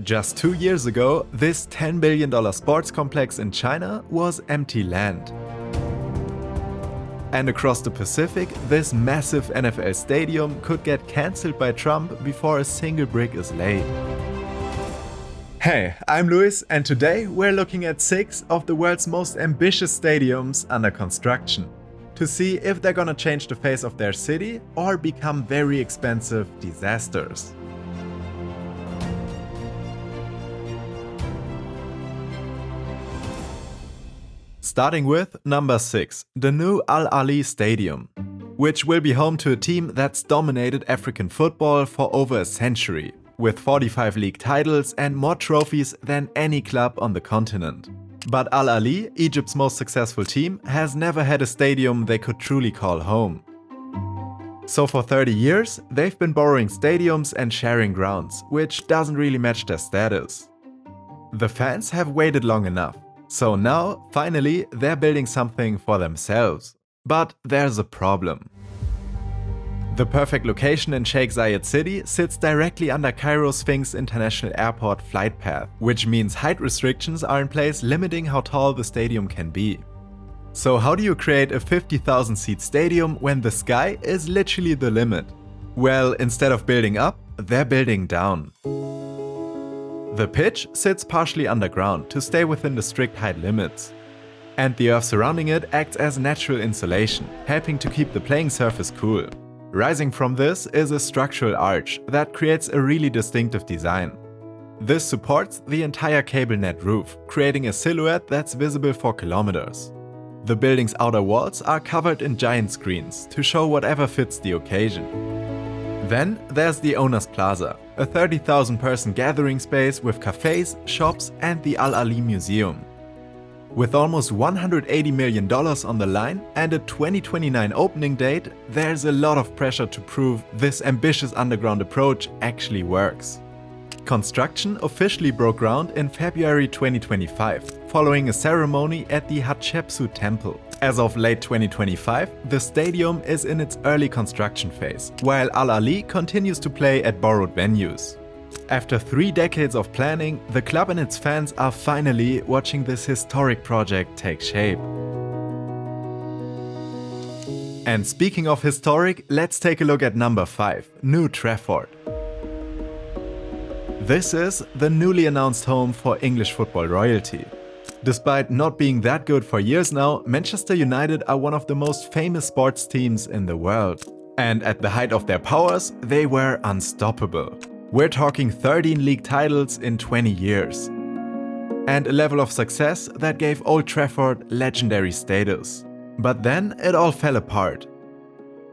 Just 2 years ago, this $10 billion sports complex in China was empty land. And across the Pacific, this massive NFL stadium could get cancelled by Trump before a single brick is laid. Hey, I'm Luis, and today we're looking at 6 of the world's most ambitious stadiums under construction, to see if they're gonna change the face of their city or become very expensive disasters. Starting with number 6, the new Al-Ahly Stadium, which will be home to a team that's dominated African football for over a century, with 45 league titles and more trophies than any club on the continent. But Al-Ahly, Egypt's most successful team, has never had a stadium they could truly call home. So for 30 years, they've been borrowing stadiums and sharing grounds, which doesn't really match their status. The fans have waited long enough. So now, finally, they're building something for themselves. But there's a problem. The perfect location in Sheikh Zayed City sits directly under Cairo Sphinx International Airport flight path, which means height restrictions are in place limiting how tall the stadium can be. So how do you create a 50,000 seat stadium when the sky is literally the limit? Well, instead of building up, they're building down. The pitch sits partially underground to stay within the strict height limits. And the earth surrounding it acts as natural insulation, helping to keep the playing surface cool. Rising from this is a structural arch that creates a really distinctive design. This supports the entire cable net roof, creating a silhouette that's visible for kilometers. The building's outer walls are covered in giant screens to show whatever fits the occasion. Then there's the Owners Plaza, a 30,000 person gathering space with cafes, shops and the Al-Ahly Museum. With almost $180 million on the line and a 2029 opening date, there's a lot of pressure to prove this ambitious underground approach actually works. Construction officially broke ground in February 2025, following a ceremony at the Hatshepsut Temple. As of late 2025, the stadium is in its early construction phase, while Al-Ahly continues to play at borrowed venues. After 3 decades of planning, the club and its fans are finally watching this historic project take shape. And speaking of historic, let's take a look at number 5, New Trafford. This is the newly announced home for English football royalty. Despite not being that good for years now, Manchester United are one of the most famous sports teams in the world. And at the height of their powers, they were unstoppable. We're talking 13 league titles in 20 years. And a level of success that gave Old Trafford legendary status. But then it all fell apart.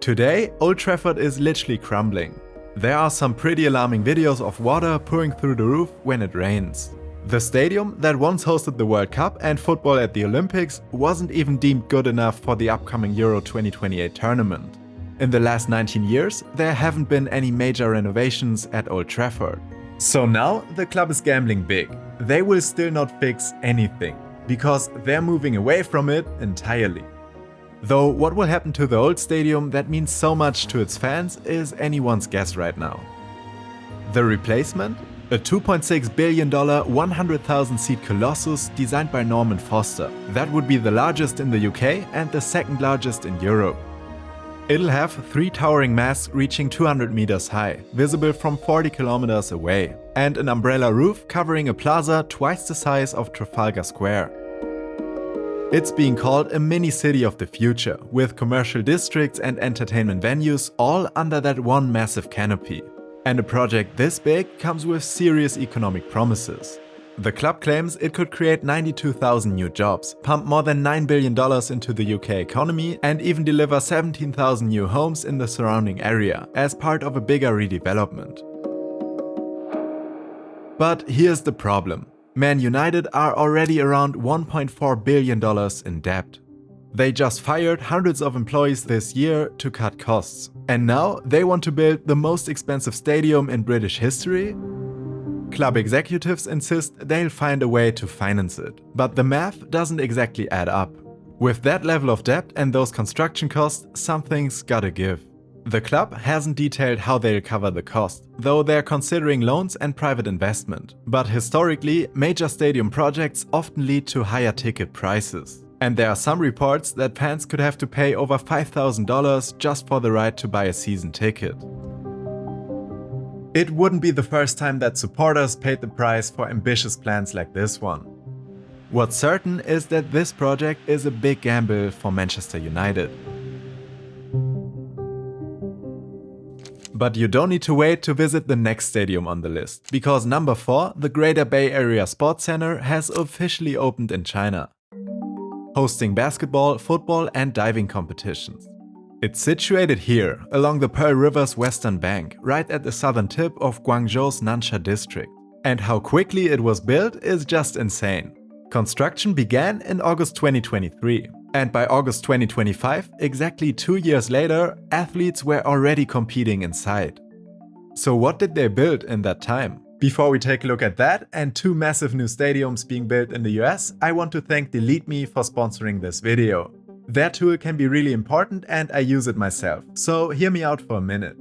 Today, Old Trafford is literally crumbling. There are some pretty alarming videos of water pouring through the roof when it rains. The stadium that once hosted the World Cup and football at the Olympics wasn't even deemed good enough for the upcoming Euro 2028 tournament. In the last 19 years, there haven't been any major renovations at Old Trafford. So now the club is gambling big. They will still not fix anything, because they're moving away from it entirely. Though what will happen to the old stadium that means so much to its fans is anyone's guess right now. The replacement? A $2.6 billion 100,000 seat colossus designed by Norman Foster. That would be the largest in the UK and the second largest in Europe. It'll have 3 towering masts reaching 200 meters high, visible from 40 kilometers away, and an umbrella roof covering a plaza twice the size of Trafalgar Square. It's being called a mini-city of the future, with commercial districts and entertainment venues all under that one massive canopy. And a project this big comes with serious economic promises. The club claims it could create 92,000 new jobs, pump more than $9 billion into the UK economy, and even deliver 17,000 new homes in the surrounding area as part of a bigger redevelopment. But here's the problem. Man United are already around $1.4 billion in debt. They just fired hundreds of employees this year to cut costs. And now they want to build the most expensive stadium in British history? Club executives insist they'll find a way to finance it. But the math doesn't exactly add up. With that level of debt and those construction costs, something's gotta give. The club hasn't detailed how they'll cover the cost, though they're considering loans and private investment. But historically, major stadium projects often lead to higher ticket prices. And there are some reports that fans could have to pay over $5,000 just for the right to buy a season ticket. It wouldn't be the first time that supporters paid the price for ambitious plans like this one. What's certain is that this project is a big gamble for Manchester United. But you don't need to wait to visit the next stadium on the list, because number 4, the Greater Bay Area Sports Center, has officially opened in China, hosting basketball, football and diving competitions. It's situated here, along the Pearl River's western bank, right at the southern tip of Guangzhou's Nansha district. And how quickly it was built is just insane. Construction began in August 2023. And by August 2025, exactly 2 years later, athletes were already competing inside. So what did they build in that time? Before we take a look at that and 2 massive new stadiums being built in the US, I want to thank Delete Me for sponsoring this video. Their tool can be really important and I use it myself, so hear me out for a minute.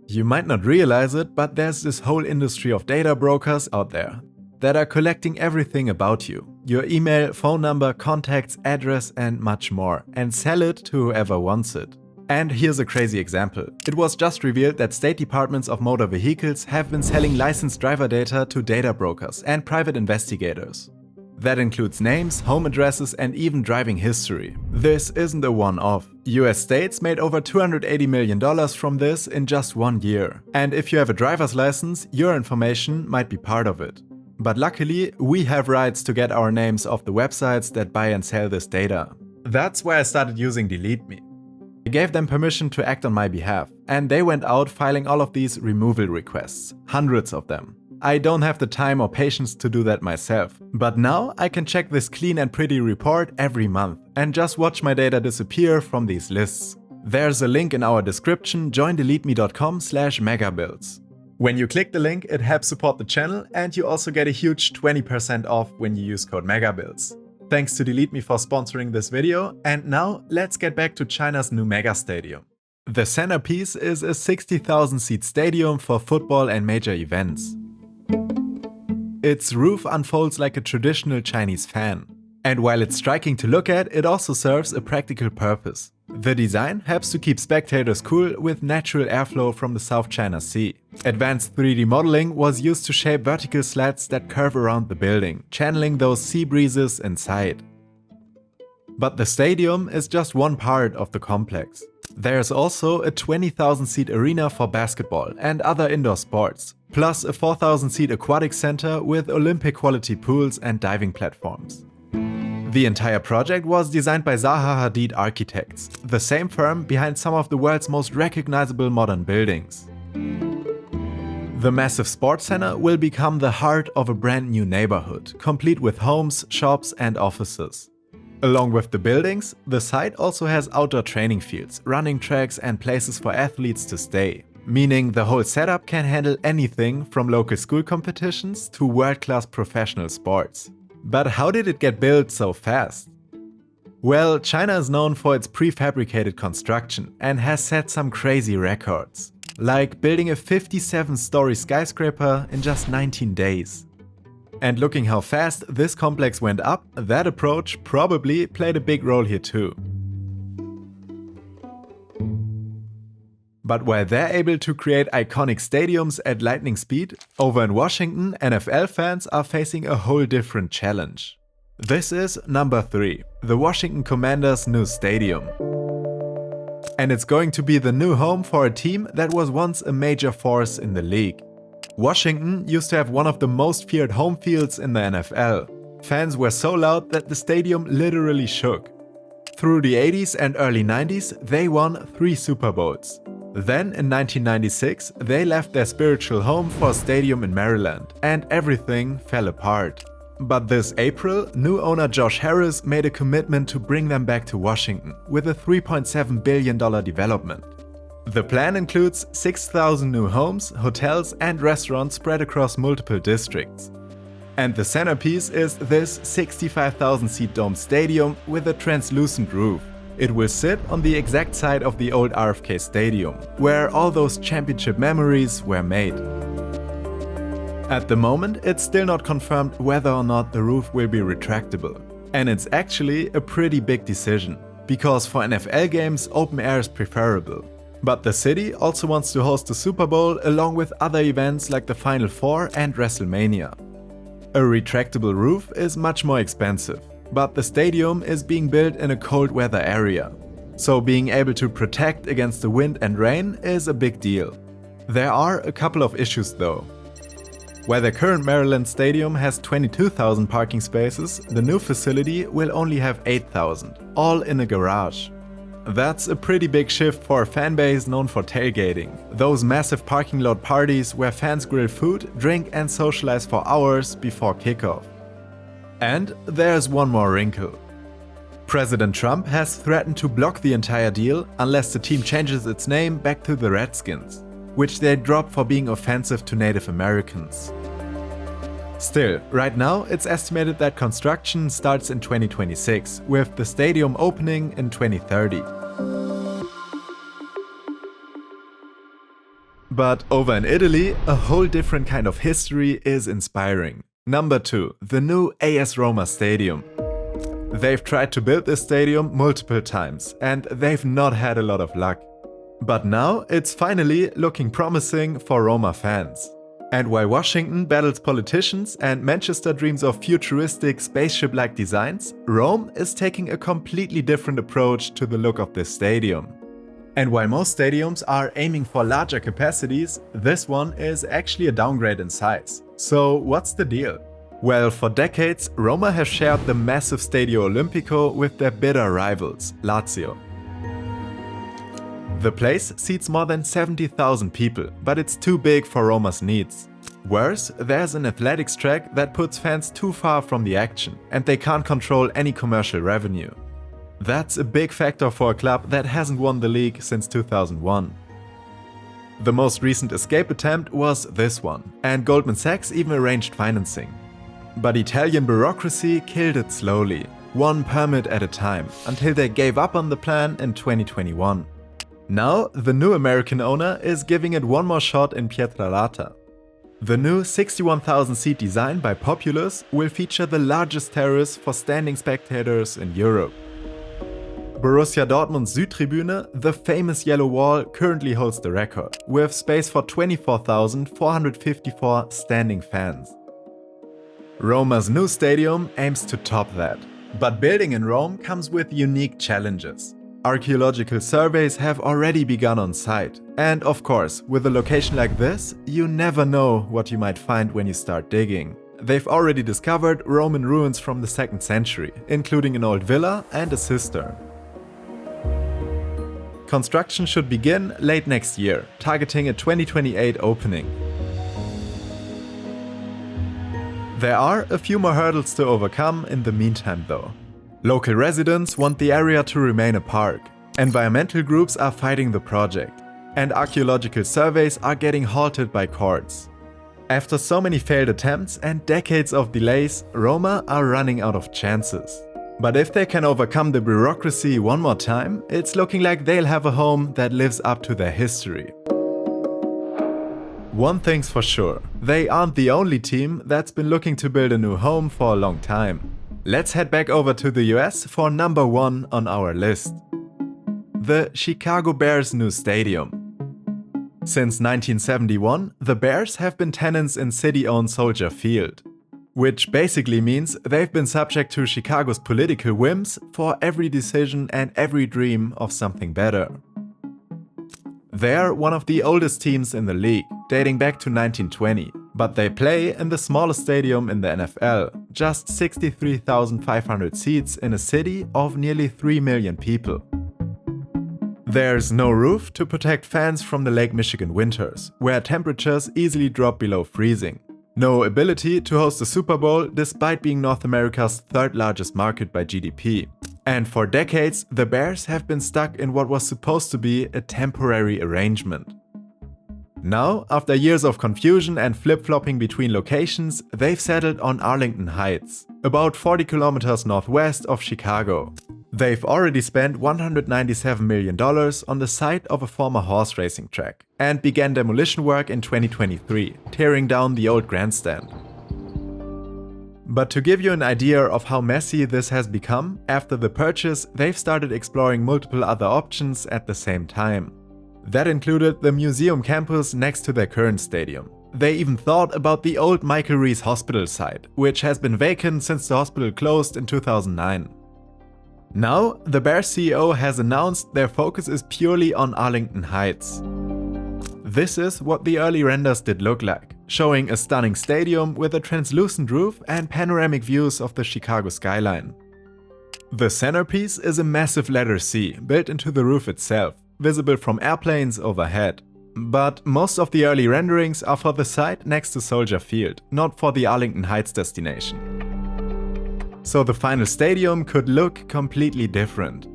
You might not realize it, but there's this whole industry of data brokers out there that are collecting everything about you. Your email, phone number, contacts, address and much more, and sell it to whoever wants it. And here's a crazy example. It was just revealed that state departments of motor vehicles have been selling licensed driver data to data brokers and private investigators. That includes names, home addresses and even driving history. This isn't a one-off. US states made over $280 million from this in just 1 year. And if you have a driver's license, your information might be part of it. But luckily, we have rights to get our names off the websites that buy and sell this data. That's why I started using Delete Me. I gave them permission to act on my behalf, and they went out filing all of these removal requests, hundreds of them. I don't have the time or patience to do that myself, but now I can check this clean and pretty report every month and just watch my data disappear from these lists. There's a link in our description, joindeleteme.com/megabuilds. When you click the link, it helps support the channel and you also get a huge 20% off when you use code MEGABuilds. Thanks to Delete Me for sponsoring this video, and now let's get back to China's new mega stadium. The centerpiece is a 60,000 seat stadium for football and major events. Its roof unfolds like a traditional Chinese fan. And while it's striking to look at, it also serves a practical purpose. The design helps to keep spectators cool with natural airflow from the South China Sea. Advanced 3D modeling was used to shape vertical slats that curve around the building, channeling those sea breezes inside. But the stadium is just one part of the complex. There's also a 20,000 seat arena for basketball and other indoor sports, plus a 4,000 seat aquatic center with Olympic quality pools and diving platforms. The entire project was designed by Zaha Hadid Architects, the same firm behind some of the world's most recognizable modern buildings. The massive sports center will become the heart of a brand new neighborhood, complete with homes, shops and offices. Along with the buildings, the site also has outdoor training fields, running tracks and places for athletes to stay. Meaning the whole setup can handle anything from local school competitions to world-class professional sports. But how did it get built so fast? Well, China is known for its prefabricated construction and has set some crazy records, like building a 57-story skyscraper in just 19 days. And looking how fast this complex went up, that approach probably played a big role here too. But while they're able to create iconic stadiums at lightning speed, over in Washington, NFL fans are facing a whole different challenge. This is number 3, the Washington Commanders' new stadium. And it's going to be the new home for a team that was once a major force in the league. Washington used to have one of the most feared home fields in the NFL. Fans were so loud that the stadium literally shook. Through the 80s and early 90s, they won 3 Super Bowls. Then in 1996, they left their spiritual home for a stadium in Maryland, and everything fell apart. But this April, new owner Josh Harris made a commitment to bring them back to Washington with a $3.7 billion development. The plan includes 6,000 new homes, hotels and restaurants spread across multiple districts. And the centerpiece is this 65,000 seat dome stadium with a translucent roof. It will sit on the exact side of the old RFK Stadium, where all those championship memories were made. At the moment, it's still not confirmed whether or not the roof will be retractable. And it's actually a pretty big decision, because for NFL games, open air is preferable. But the city also wants to host the Super Bowl along with other events like the Final Four and WrestleMania. A retractable roof is much more expensive, but the stadium is being built in a cold weather area. So being able to protect against the wind and rain is a big deal. There are a couple of issues though. Where the current Maryland Stadium has 22,000 parking spaces, the new facility will only have 8,000, all in a garage. That's a pretty big shift for a fanbase known for tailgating, those massive parking lot parties where fans grill food, drink and socialize for hours before kickoff. And there's one more wrinkle. President Trump has threatened to block the entire deal unless the team changes its name back to the Redskins, which they dropped for being offensive to Native Americans. Still, right now it's estimated that construction starts in 2026, with the stadium opening in 2030. But over in Italy, a whole different kind of history is inspiring. Number 2, the new AS Roma Stadium. They've tried to build this stadium multiple times, and they've not had a lot of luck. But now it's finally looking promising for Roma fans. And while Washington battles politicians and Manchester dreams of futuristic spaceship-like designs, Rome is taking a completely different approach to the look of this stadium. And while most stadiums are aiming for larger capacities, this one is actually a downgrade in size. So what's the deal? Well, for decades, Roma has shared the massive Stadio Olimpico with their bitter rivals, Lazio. The place seats more than 70,000 people, but it's too big for Roma's needs. Worse, there's an athletics track that puts fans too far from the action, and they can't control any commercial revenue. That's a big factor for a club that hasn't won the league since 2001. The most recent escape attempt was this one, and Goldman Sachs even arranged financing. But Italian bureaucracy killed it slowly, one permit at a time, until they gave up on the plan in 2021. Now, the new American owner is giving it one more shot in Pietralata. The new 61,000-seat design by Populous will feature the largest terrace for standing spectators in Europe. Borussia Dortmund's Südtribüne, the famous yellow wall, currently holds the record, with space for 24,454 standing fans. Roma's new stadium aims to top that. But building in Rome comes with unique challenges. Archaeological surveys have already begun on site, and of course, with a location like this, you never know what you might find when you start digging. They've already discovered Roman ruins from the 2nd century, including an old villa and a cistern. Construction should begin late next year, targeting a 2028 opening. There are a few more hurdles to overcome in the meantime though. Local residents want the area to remain a park, environmental groups are fighting the project, and archaeological surveys are getting halted by courts. After so many failed attempts and decades of delays, Roma are running out of chances. But if they can overcome the bureaucracy one more time, it's looking like they'll have a home that lives up to their history. One thing's for sure, they aren't the only team that's been looking to build a new home for a long time. Let's head back over to the US for number 1 on our list. The Chicago Bears' new stadium. Since 1971, the Bears have been tenants in city-owned Soldier Field, which basically means they've been subject to Chicago's political whims for every decision and every dream of something better. They're one of the oldest teams in the league, dating back to 1920, but they play in the smallest stadium in the NFL, just 63,500 seats in a city of nearly 3 million people. There's no roof to protect fans from the Lake Michigan winters, where temperatures easily drop below freezing. No ability to host a Super Bowl despite being North America's 3rd largest market by GDP. And for decades, the Bears have been stuck in what was supposed to be a temporary arrangement. Now, after years of confusion and flip-flopping between locations, they've settled on Arlington Heights, about 40 kilometers northwest of Chicago. They've already spent $197 million on the site of a former horse racing track and began demolition work in 2023, tearing down the old grandstand. But to give you an idea of how messy this has become, after the purchase, they've started exploring multiple other options at the same time. That included the museum campus next to their current stadium. They even thought about the old Michael Rees Hospital site, which has been vacant since the hospital closed in 2009. Now, the Bears CEO has announced their focus is purely on Arlington Heights. This is what the early renders did look like, showing a stunning stadium with a translucent roof and panoramic views of the Chicago skyline. The centerpiece is a massive letter C built into the roof itself, visible from airplanes overhead. But most of the early renderings are for the site next to Soldier Field, not for the Arlington Heights destination. So the final stadium could look completely different.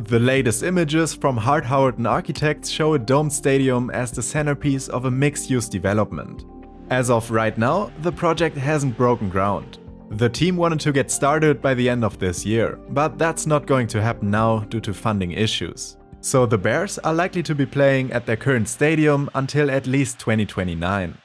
The latest images from Hart-Houghton Architects show a domed stadium as the centerpiece of a mixed-use development. As of right now, the project hasn't broken ground. The team wanted to get started by the end of this year, but that's not going to happen now due to funding issues. So the Bears are likely to be playing at their current stadium until at least 2029.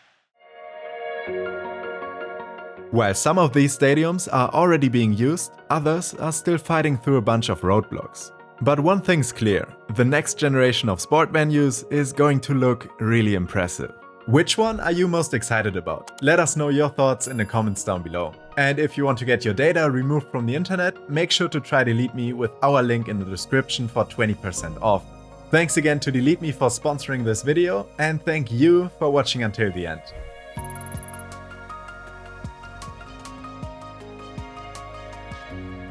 While some of these stadiums are already being used, others are still fighting through a bunch of roadblocks. But one thing's clear, the next generation of sport venues is going to look really impressive. Which one are you most excited about? Let us know your thoughts in the comments down below. And if you want to get your data removed from the internet, make sure to try Delete Me with our link in the description for 20% off. Thanks again to Delete Me for sponsoring this video, and thank you for watching until the end.